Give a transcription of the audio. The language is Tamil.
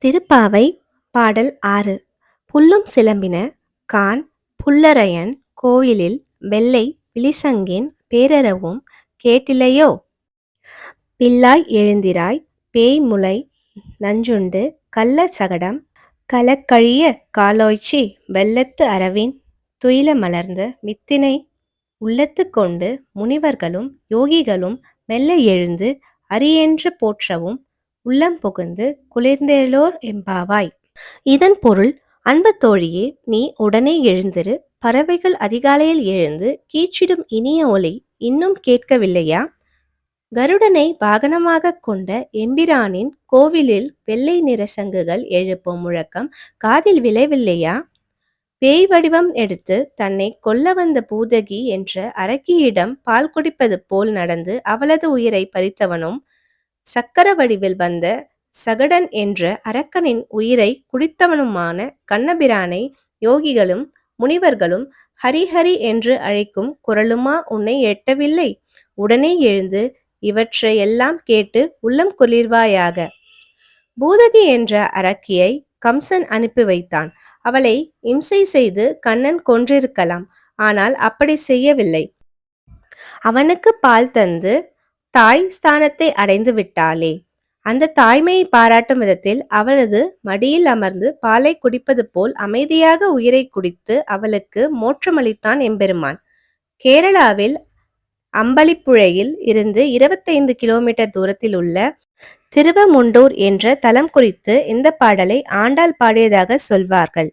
திருப்பாவை பாடல் 6. புல்லும் சிலம்பின கான் புல்லரையன் கோயிலில் வெள்ளை விழிசங்கின் பேரறவும் கேட்டிலையோ? பிள்ளாய் எழுந்திராய் பேய்முலை நஞ்சுண்டு கள்ள சகடம் களக்கழிய காலோய்ச்சி வெள்ளத்து அரவின் துயில மலர்ந்த வித்தினை உள்ளத்து கொண்டு முனிவர்களும் யோகிகளும் மெல்ல எழுந்து அரியென்று போற்றவும் உள்ளம் புகுந்து குளிர்ந்தேலோர் எம்பாவாய். இதன் பொருள், அன்பு தோழியே, நீ உடனே எழுந்திரு. பறவைகள் அதிகாலையில் எழுந்து கீச்சிடும் இனிய ஒலி இன்னும் கேட்கவில்லையா? கருடனை வாகனமாக கொண்ட எம்பிரானின் கோவிலில் வெள்ளை நிற சங்குகள் எழுப்பும் முழக்கம் காதில் விளைவில்லையா? பேய் வடிவம் எடுத்து தன்னை கொல்ல வந்த பூதகி என்ற அரக்கியிடம் பால் குடிப்பது போல் நடந்து அவளது உயிரை பறித்தவனும், சக்கர வடிவில் வந்த சகடன் என்ற அரக்கனின் உயிரை குடித்தவனுமான கண்ணபிரானை யோகிகளும் முனிவர்களும் ஹரிஹரி என்று அழைக்கும் குரலுமா உன்னை எட்டவில்லை? உடனே எழுந்து இவற்றை எல்லாம் கேட்டு உள்ளம் குளிர்வாயாக. பூதகி என்ற அரக்கியை கம்சன் அனுப்பி வைத்தான். அவளை இம்சை செய்து கண்ணன் கொன்றிருக்கலாம். ஆனால் அப்படி செய்யவில்லை. அவனுக்கு பால் தந்து தாய் ஸ்தானத்தை அடைந்து விட்டாளே, அந்த தாய்மையை பாராட்டும் விதத்தில் அவளது மடியில் அமர்ந்து பாலை குடிப்பது போல் அமைதியாக உயிரை குடித்து அவளுக்கு மோட்சமளித்தான் எம்பெருமான். கேரளாவில் அம்பலிப்புழையில் இருந்து 25 கிலோமீட்டர் தூரத்தில் உள்ள திருவமுண்டூர் என்ற தலம் குறித்து இந்த பாடலை ஆண்டாள் பாடியதாக சொல்வார்கள்.